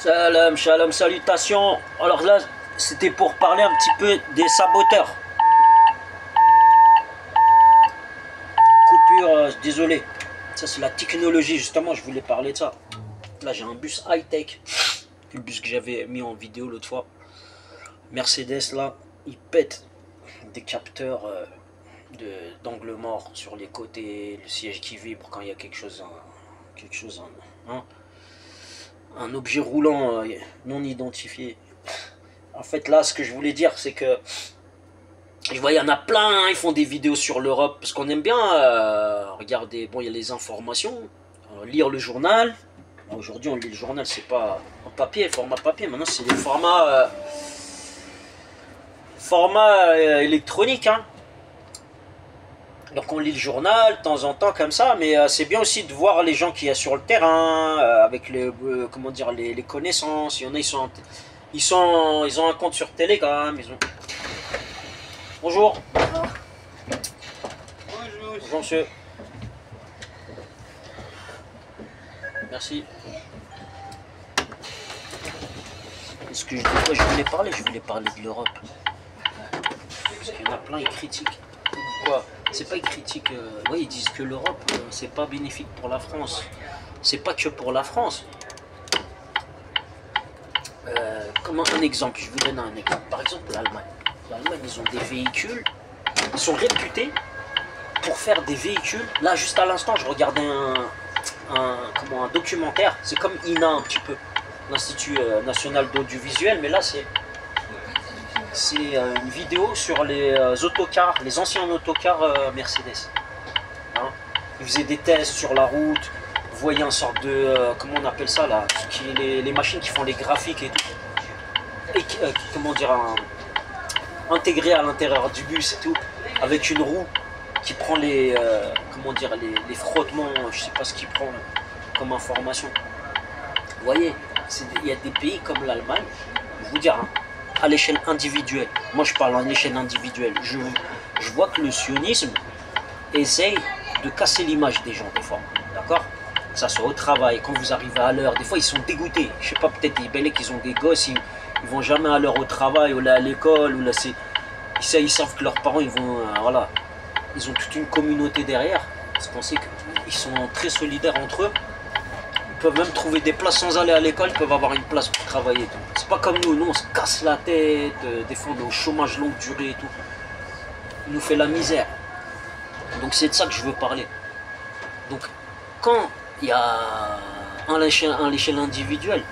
Salam, shalom, salutations. Alors là, c'était pour parler un petit peu des saboteurs. Coupure, désolé. Ça, c'est la technologie, justement, je voulais parler de ça. Là, j'ai un bus high-tech. Le bus que j'avais mis en vidéo l'autre fois. Mercedes, là, il pète des capteurs d'angle mort sur les côtés, le siège qui vibre quand il y a quelque chose, un objet roulant non identifié. En fait, là, ce que je voulais dire, c'est que je vois, il y en a plein, ils font des vidéos sur l'Europe, parce qu'on aime bien regarder, bon, il y a les informations, lire le journal. Aujourd'hui, on lit le journal, c'est pas en papier, format papier, maintenant c'est des formats électroniques, hein. Donc on lit le journal de temps en temps comme ça, mais c'est bien aussi de voir les gens qui y a sur le terrain, avec les comment dire, les connaissances. Il y en a, ils ont un compte sur Telegram, ils ont... Bonjour. Bonjour. Bonjour monsieur. Merci. Est-ce que de quoi je voulais parler? Je voulais parler de l'Europe. Parce qu'il y en a plein, ils critiquent. Quoi? C'est pas ils critiquent. Oui, ils disent que l'Europe, c'est pas bénéfique pour la France. C'est pas que pour la France. Comment un exemple? Je vous donne un exemple. Par exemple, l'Allemagne. L'Allemagne, ils ont des véhicules. Ils sont réputés pour faire des véhicules. Là, juste à l'instant, je regardais un documentaire. C'est comme INA un petit peu, l'Institut National d'Audiovisuel, mais là, c'est une vidéo sur les autocars, les anciens autocars Mercedes. Hein, ils faisaient des tests sur la route. Vous voyez une sorte de... comment on appelle ça là, les machines qui font les graphiques et tout. Et comment dire, intégré à l'intérieur du bus et tout. Avec une roue qui prend les... comment dire, les frottements. Je sais pas ce qu'il prend comme information. Vous voyez, il y a des pays comme l'Allemagne. Je vais vous dire, hein, à l'échelle individuelle. Moi, je parle en échelle individuelle. Je vois que le sionisme essaye de casser l'image des gens, des fois. D'accord? Que ça soit au travail, quand vous arrivez à l'heure. Des fois, ils sont dégoûtés. Je sais pas, peut-être les belles qu'ils ont des gosses, ils vont jamais à l'heure au travail, ou là à l'école, ou là c'est... Ils savent que leurs parents, ils vont... voilà. Ils ont toute une communauté derrière. Parce qu'on sait qu'ils sont très solidaires entre eux. Ils peuvent même trouver des places sans aller à l'école, ils peuvent avoir une place pour travailler. C'est pas comme nous, on se casse la tête, des fois on est au chômage longue durée et tout. Il nous fait la misère. Donc c'est de ça que je veux parler. Donc quand il y a, à l'échelle individuelle,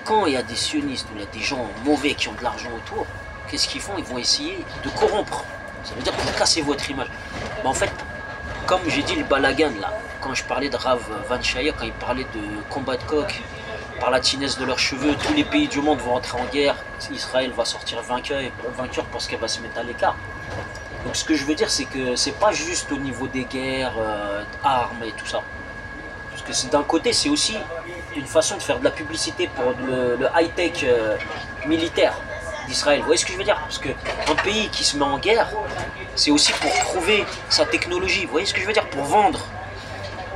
quand il y a des sionistes ou il y a des gens mauvais qui ont de l'argent autour, qu'est-ce qu'ils font? Ils vont essayer de corrompre. Ça veut dire que vous cassez votre image. En fait, comme j'ai dit, le balagan là, quand je parlais de Rav Van Shaya, quand il parlait de combat de coq, par la tinesse de leurs cheveux, tous les pays du monde vont entrer en guerre, Israël va sortir vainqueur parce qu'elle va se mettre à l'écart. Donc ce que je veux dire, c'est que c'est pas juste au niveau des guerres, armes et tout ça. Parce que d'un côté, c'est aussi une façon de faire de la publicité pour le high-tech militaire d'Israël. Vous voyez ce que je veux dire? Parce qu'un pays qui se met en guerre, c'est aussi pour prouver sa technologie. Vous voyez ce que je veux dire? Pour vendre.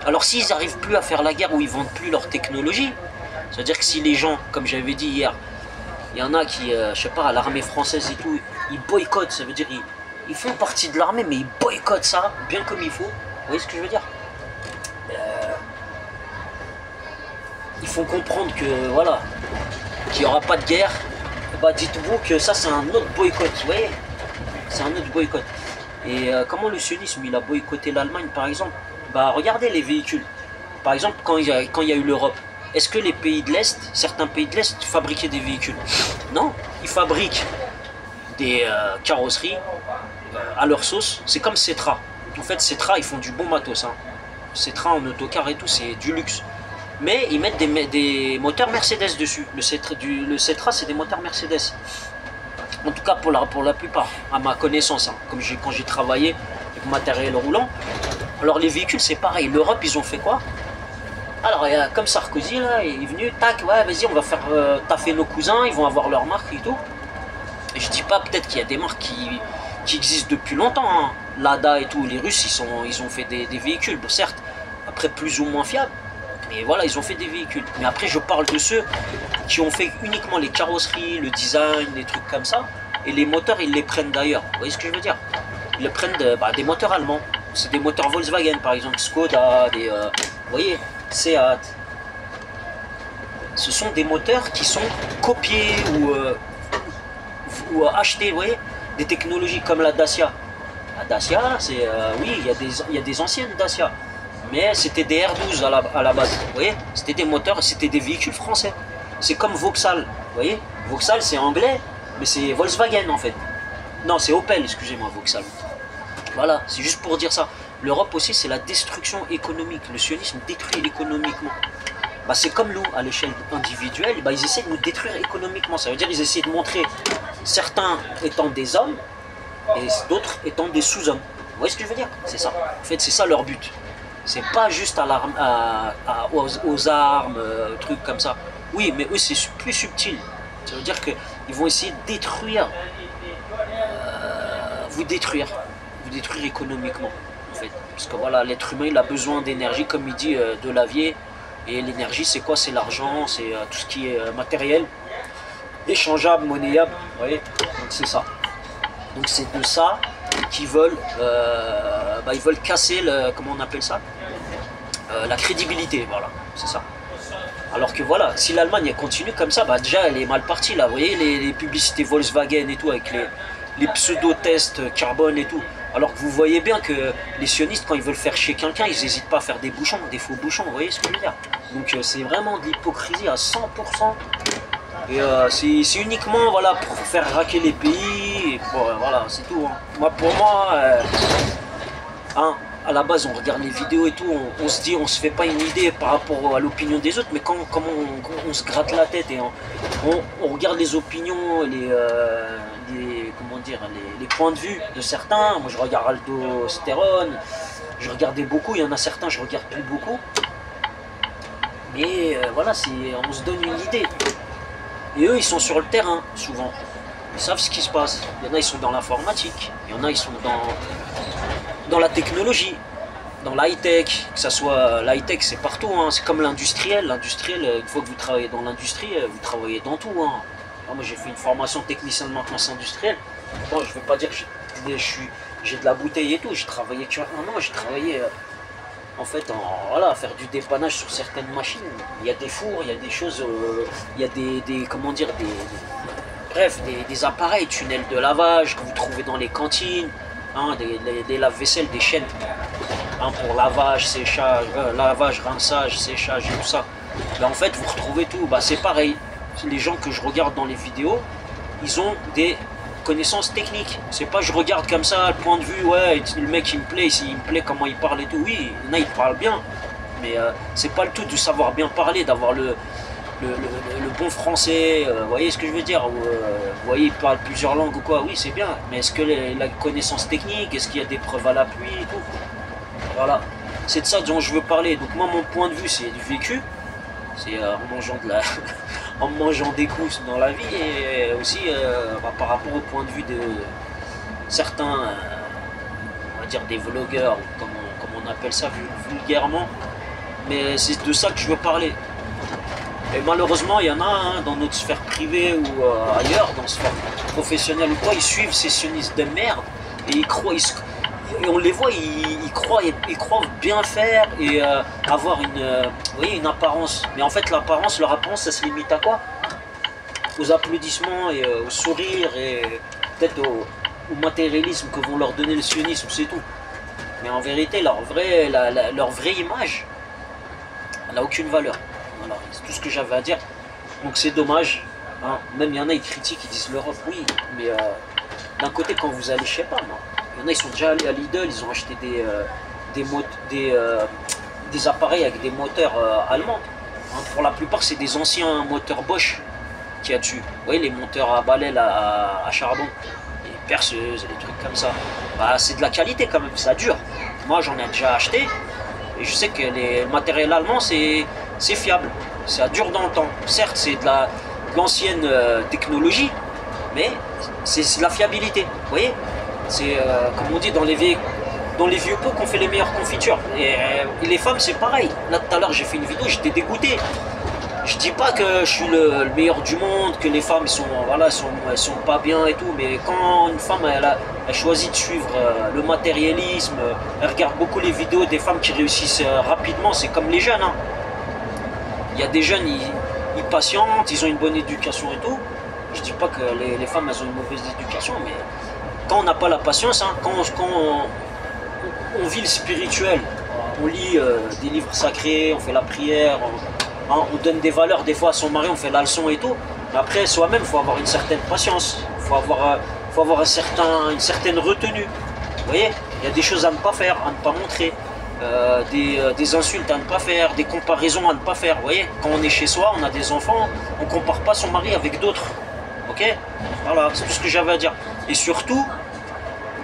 Alors s'ils n'arrivent plus à faire la guerre ou ils ne vendent plus leur technologie, c'est-à-dire que si les gens, comme j'avais dit hier, il y en a qui, je sais pas, à l'armée française et tout, ils boycottent, ça veut dire ils font partie de l'armée, mais ils boycottent ça bien comme il faut. Vous voyez ce que je veux dire? Ils font comprendre que, voilà, qu'il n'y aura pas de guerre. Bah dites-vous que ça c'est un autre boycott, vous voyez? C'est un autre boycott. Et comment le sionisme il a boycotté l'Allemagne par exemple? Bah regardez les véhicules. Par exemple quand il y a eu l'Europe, est-ce que les pays de l'Est, certains pays de l'Est fabriquaient des véhicules? Non, ils fabriquent des carrosseries à leur sauce. C'est comme Cetra. En fait Cetra ils font du bon matos, hein. Cetra en autocar et tout c'est du luxe. Mais ils mettent des moteurs Mercedes dessus. Le Cetra, c'est des moteurs Mercedes. En tout cas, pour la plupart, à ma connaissance, hein, comme quand j'ai travaillé avec matériel roulant. Alors, les véhicules, c'est pareil. L'Europe, ils ont fait quoi? Alors, il y a comme Sarkozy, là, il est venu, tac, ouais, vas-y, on va faire taffer nos cousins, ils vont avoir leur marque et tout. Et je dis pas, peut-être qu'il y a des marques qui existent depuis longtemps. Hein. Lada et tout, les Russes, ils ont fait des véhicules, bon, certes, après plus ou moins fiables. Et voilà, ils ont fait des véhicules. Mais après, je parle de ceux qui ont fait uniquement les carrosseries, le design, des trucs comme ça. Et les moteurs, ils les prennent d'ailleurs. Vous voyez ce que je veux dire? Ils les prennent des moteurs allemands. C'est des moteurs Volkswagen, par exemple, Skoda, vous voyez, Seat. Ce sont des moteurs qui sont copiés ou achetés, vous voyez, des technologies comme la Dacia. La Dacia, c'est oui, il y a des anciennes Dacia, mais c'était des R12 à la base, vous voyez, c'était des moteurs, c'était des véhicules français. C'est comme Vauxhall, vous voyez, Vauxhall c'est anglais, mais c'est Volkswagen en fait. Non, c'est Opel, excusez-moi, Vauxhall. Voilà, c'est juste pour dire ça. L'Europe aussi, c'est la destruction économique. Le sionisme détruit économiquement. Bah, c'est comme nous, à l'échelle individuelle, bah, ils essaient de nous détruire économiquement. Ça veut dire qu'ils essaient de montrer certains étant des hommes et d'autres étant des sous-hommes. Vous voyez ce que je veux dire? C'est ça. En fait, c'est ça leur but. C'est pas juste aux armes, trucs comme ça. Oui, mais eux, c'est plus subtil. Ça veut dire qu'ils vont essayer de détruire, vous détruire économiquement. En fait. Parce que voilà, l'être humain, il a besoin d'énergie, comme il dit, de lavier. Et l'énergie, c'est quoi? C'est l'argent, c'est tout ce qui est matériel, échangeable, monnayable. Vous voyez? Donc c'est ça. Donc c'est de ça qu'ils veulent, ils veulent casser, comment on appelle ça? La crédibilité, voilà, c'est ça. Alors que voilà, si l'Allemagne continue comme ça, bah déjà elle est mal partie là. Vous voyez les publicités Volkswagen et tout, avec les pseudo-tests carbone et tout. Alors que vous voyez bien que les sionistes, quand ils veulent faire chier quelqu'un, ils n'hésitent pas à faire des bouchons, des faux bouchons, vous voyez ce que je veux dire? Donc c'est vraiment de l'hypocrisie à 100%. Et c'est uniquement voilà, pour faire raquer les pays, et voilà, c'est tout. Hein. Pour moi, à la base, on regarde les vidéos et tout, on se dit, on se fait pas une idée par rapport à l'opinion des autres, mais quand on se gratte la tête et on regarde les opinions, comment dire, les points de vue de certains. Moi, je regarde Aldo Sterone, je regardais beaucoup, il y en a certains, je regarde plus beaucoup. Mais voilà, on se donne une idée. Et eux, ils sont sur le terrain, souvent. Ils savent ce qui se passe. Il y en a, ils sont dans l'informatique. Il y en a, ils sont dans la technologie, dans l'high-tech. Que ça soit l'high-tech, c'est partout. Hein. C'est comme l'industriel. L'industriel, une fois que vous travaillez dans l'industrie, vous travaillez dans tout. Hein. Alors, moi, j'ai fait une formation technicien de maintenance industrielle. Bon, je ne veux pas dire que j'ai de la bouteille et tout. J'ai travaillé un an, j'ai travaillé... en fait, voilà, faire du dépannage sur certaines machines. Il y a des fours, il y a des choses, il y a comment dire, bref, des appareils, tunnels de lavage que vous trouvez dans les cantines, hein, des lave-vaisselle, des chaînes, hein, pour lavage, séchage, rinçage, séchage et tout ça. Ben, en fait, vous retrouvez tout, bah, c'est pareil. Les gens que je regarde dans les vidéos, ils ont des connaissances techniques. C'est pas je regarde comme ça, le point de vue, ouais, le mec il me plaît comment il parle et tout. Oui, il y en a, il parle bien, mais c'est pas le tout de savoir bien parler, d'avoir le bon français, vous voyez ce que je veux dire, vous voyez, il parle plusieurs langues ou quoi, oui c'est bien, mais est-ce que la connaissance technique, est-ce qu'il y a des preuves à l'appui et tout? Voilà, c'est de ça dont je veux parler. Donc moi mon point de vue c'est du vécu, c'est en mangeant des coups dans la vie, et aussi par rapport au point de vue de certains, on va dire des vlogueurs, comme on appelle ça vulgairement, mais c'est de ça que je veux parler. Et malheureusement, il y en a hein, dans notre sphère privée ou ailleurs, dans la sphère professionnelle ou quoi, ils suivent ces sionistes de merde et ils croient, et on les voit, ils croient bien faire et avoir vous voyez, une apparence. Mais en fait, leur apparence, ça se limite à quoi? Aux applaudissements et au sourire et peut-être au matérialisme que vont leur donner le sionisme, c'est tout. Mais en vérité, leur vraie image, elle n'a aucune valeur. Voilà, c'est tout ce que j'avais à dire. Donc c'est dommage. Hein. Même il y en a, ils critiquent, ils disent l'Europe, oui. Mais d'un côté, quand vous allez, je sais pas moi, il y en a, ils sont déjà allés à Lidl, ils ont acheté des appareils avec des moteurs allemands. Hein. Pour la plupart, c'est des anciens moteurs Bosch qu'il y a dessus. Vous voyez, les moteurs à balai à charbon, les perceuses, les trucs comme ça. Bah, c'est de la qualité quand même, ça dure. Moi, j'en ai déjà acheté. Et je sais que le matériel allemand, c'est fiable, ça dure dans le temps. Certes, c'est de l'ancienne technologie, mais c'est la fiabilité. Vous voyez, c'est comme on dit dans les dans les vieux pots qu'on fait les meilleures confitures. Et les femmes, c'est pareil. Là, tout à l'heure, j'ai fait une vidéo, j'étais dégoûté. Je dis pas que je suis le meilleur du monde, que les femmes sont, voilà, elles sont pas bien et tout, mais quand une femme elle choisit de suivre le matérialisme, elle regarde beaucoup les vidéos des femmes qui réussissent rapidement, c'est comme les jeunes. Hein. Il y a des jeunes, ils patientent, ils ont une bonne éducation et tout. Je dis pas que les femmes elles ont une mauvaise éducation, mais quand on n'a pas la patience, hein, quand on vit le spirituel, on lit des livres sacrés, on fait la prière, on donne des valeurs des fois à son mari, on fait la leçon et tout. Mais après, soi-même, il faut avoir une certaine patience, il faut avoir une certaine retenue. Vous voyez, il y a des choses à ne pas faire, à ne pas montrer, des insultes à ne pas faire, des comparaisons à ne pas faire. Vous voyez, quand on est chez soi, on a des enfants, on ne compare pas son mari avec d'autres. Ok, voilà, c'est tout ce que j'avais à dire. Et surtout,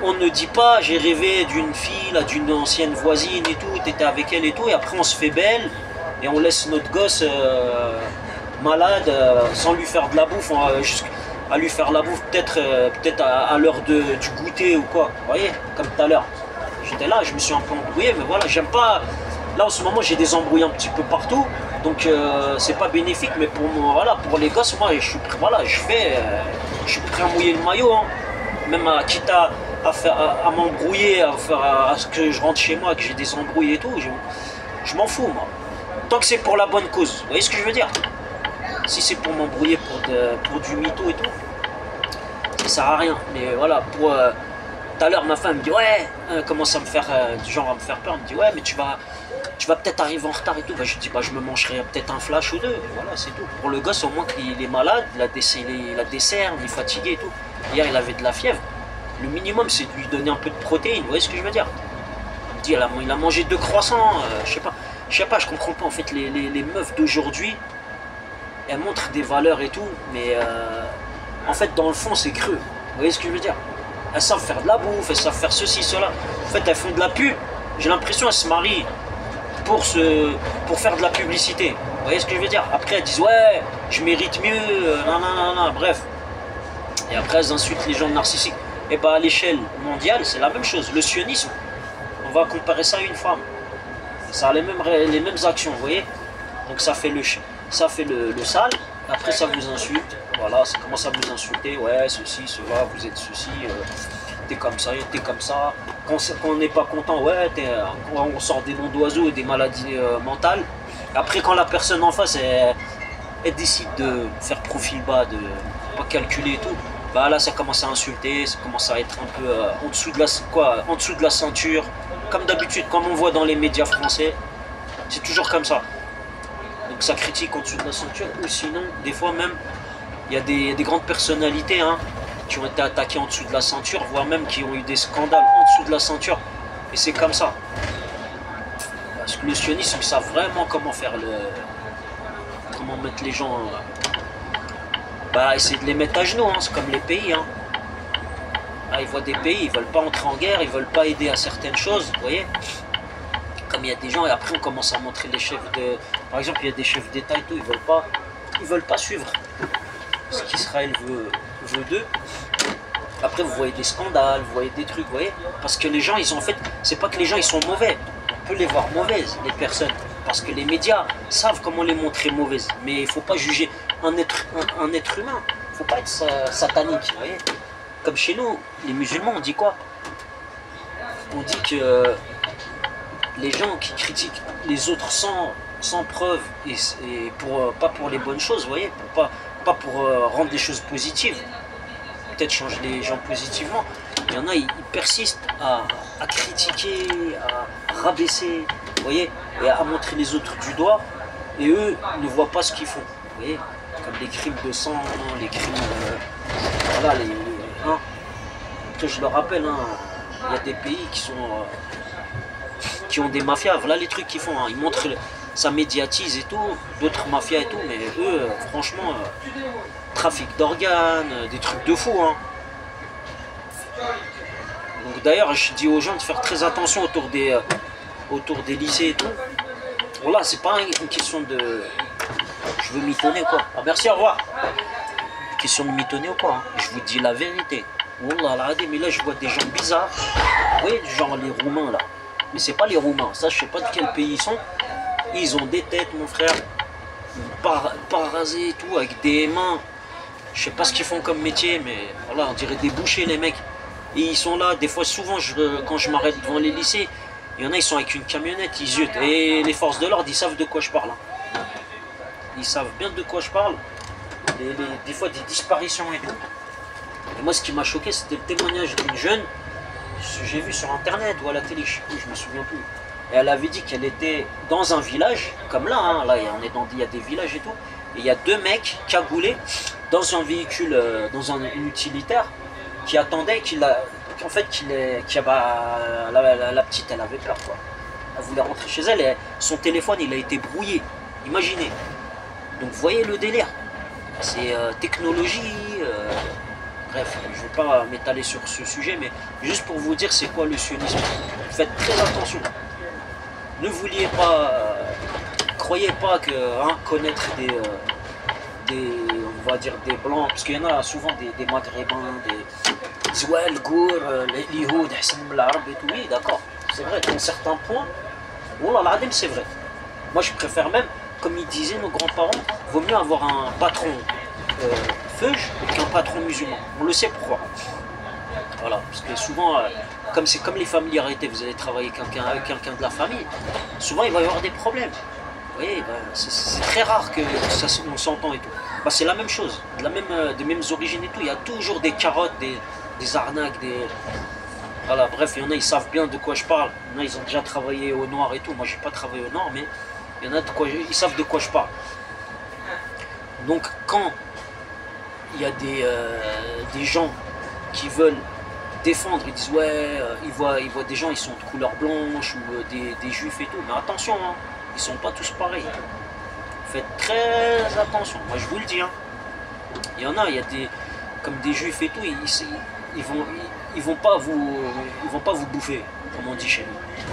on ne dit pas j'ai rêvé d'une fille, d'une ancienne voisine et tout, t'étais avec elle et tout, et après on se fait belle et on laisse notre gosse malade sans lui faire de la bouffe, à lui faire la bouffe peut-être à l'heure du goûter ou quoi. Vous voyez, comme tout à l'heure. J'étais là, je me suis un peu embrouillé, mais voilà, j'aime pas. Là en ce moment j'ai des embrouilles un petit peu partout, donc c'est pas bénéfique, mais pour moi, voilà, pour les gosses, moi je suis prêt, voilà, je suis prêt à mouiller le maillot, hein. Même quitte à m'embrouiller, à ce que je rentre chez moi, que j'ai des embrouilles et tout, je m'en fous moi. Tant que c'est pour la bonne cause, vous voyez ce que je veux dire? Si c'est pour m'embrouiller pour du mytho et tout, ça sert à rien. Mais voilà, tout à l'heure ma femme me dit ouais, commence à me faire du genre à me faire peur, elle me dit ouais mais tu vas peut-être arriver en retard et tout. Bah, je dis bah je me mangerai peut-être un flash ou deux, et voilà c'est tout. Pour le gosse au moins qu'il est malade, il a des cernes, il est fatigué et tout. Hier il avait de la fièvre. Le minimum c'est de lui donner un peu de protéines, vous voyez ce que je veux dire? Il me dit il a mangé 2 croissants, je sais pas, je comprends pas en fait les meufs d'aujourd'hui, elles montrent des valeurs et tout, mais en fait dans le fond c'est creux, vous voyez ce que je veux dire? Elles savent faire de la bouffe, elles savent faire ceci, cela, en fait elles font de la pub, j'ai l'impression elles se marient pour faire de la publicité, vous voyez ce que je veux dire? Après elles disent ouais, je mérite mieux, non, bref. Et après elles insultent les gens narcissiques. Et bah à l'échelle mondiale c'est la même chose, le sionisme, on va comparer ça à une femme. Ça a les mêmes actions, vous voyez? Donc ça fait le sale, après ça vous insulte, voilà, ça commence à vous insulter, ouais, ceci, cela, vous êtes ceci, t'es comme ça, t'es comme ça. Quand on n'est pas content, ouais, on sort des noms d'oiseaux et des maladies mentales. Après quand la personne en face, elle décide de faire profil bas, de pas calculer et tout, bah là ça commence à insulter, ça commence à être un peu en dessous de la ceinture. Comme d'habitude, comme on voit dans les médias français, c'est toujours comme ça. Donc ça critique en dessous de la ceinture, ou sinon, des fois même, il y a des grandes personnalités hein, qui ont été attaquées en dessous de la ceinture, voire même qui ont eu des scandales en dessous de la ceinture. Et c'est comme ça. Parce que le sionisme, ils savent vraiment comment comment mettre les gens... essayer de les mettre à genoux, hein, c'est comme les pays. Hein. Ah, ils voient des pays, ils veulent pas entrer en guerre, ils veulent pas aider à certaines choses, vous voyez. Comme il y a des gens, et après on commence à montrer les chefs de... Par exemple, il y a des chefs d'État et tout, ils veulent pas suivre ce qu'Israël veut d'eux. Après vous voyez des scandales, vous voyez des trucs, vous voyez. Parce que les gens, ils ont en fait... C'est pas que les gens, ils sont mauvais. On peut les voir mauvaises, les personnes. Parce que les médias savent comment les montrer mauvaises. Mais il faut pas juger un être humain. Il faut pas être satanique, vous voyez. Comme chez nous, les musulmans, on dit quoi? On dit que les gens qui critiquent les autres sans preuve, et pas pour les bonnes choses, vous voyez, pas pour rendre les choses positives, peut-être changer les gens positivement, il y en a, ils persistent à critiquer, à rabaisser, vous voyez, et à montrer les autres du doigt, et eux ne voient pas ce qu'ils font, vous voyez, comme les crimes de sang, les crimes, voilà, hein. Que je le rappelle, hein, il y a des pays qui ont des mafias, voilà les trucs qu'ils font, hein. Ils montrent, ça médiatise et tout, d'autres mafias et tout, mais eux, franchement, trafic d'organes, des trucs de fou. Hein. Donc d'ailleurs, je dis aux gens de faire très attention autour des lycées et tout. Bon là, c'est pas une question de... Je veux mitonner quoi. Ah, merci, au revoir. Une question de mitonner ou quoi, hein. Je vous dis la vérité. Wallah al-Adim, mais là je vois des gens bizarres. Vous voyez, genre les Roumains là. Mais c'est pas les Roumains, ça je sais pas de quel pays ils sont. Ils ont des têtes, mon frère, rasées et tout, avec des mains. Je sais pas ce qu'ils font comme métier, mais voilà, on dirait des bouchers les mecs. Et ils sont là, des fois, souvent, quand je m'arrête devant les lycées, il y en a, ils sont avec une camionnette, ils zutent. Et les forces de l'ordre, ils savent de quoi je parle. Hein. Ils savent bien de quoi je parle. Des fois, des disparitions et tout. Et moi, ce qui m'a choqué, c'était le témoignage d'une jeune, j'ai vu sur internet ou à la télé, je sais plus, je me souviens plus. Et elle avait dit qu'elle était dans un village, comme là, hein, là il y a des villages et tout. Et il y a deux mecs cagoulés dans un véhicule, dans un utilitaire, qui attendaient la petite, elle avait peur, quoi. Elle voulait rentrer chez elle et son téléphone, il a été brouillé. Imaginez. Donc, vous voyez le délire. C'est technologie. Bref, je ne vais pas m'étaler sur ce sujet, mais juste pour vous dire c'est quoi le sionisme. Faites très attention. Ne vouliez pas, croyez pas que connaître on va dire des blancs, parce qu'il y en a souvent des maghrébins, ils disent ouais le gour, les Yahoud, l'arabe et tout, oui d'accord, c'est vrai, dans certains points, wallah l'adem c'est vrai. Moi je préfère même, comme ils disaient nos grands-parents, vaut mieux avoir un patron feuge qu'un patron musulman. On le sait pourquoi. Voilà, parce que souvent, comme c'est comme les familiarités, vous allez travailler avec quelqu'un de la famille, souvent il va y avoir des problèmes. Vous voyez, c'est très rare que on s'entend et tout. Bah, c'est la même chose, des mêmes origines et tout. Il y a toujours des carottes, des arnaques, Voilà, bref, il y en a, ils savent bien de quoi je parle. Il y en a, ils ont déjà travaillé au noir et tout. Moi, j'ai pas travaillé au noir, mais il y en a ils savent de quoi je parle. Donc, quand il y a des gens qui veulent défendre, ils disent ouais, ils voient des gens, ils sont de couleur blanche ou des juifs et tout. Mais attention, hein, ils sont pas tous pareils. Faites très attention. Moi, je vous le dis. Hein. Il y en a, comme des juifs et tout, ils vont pas vous bouffer, comme on dit chez nous.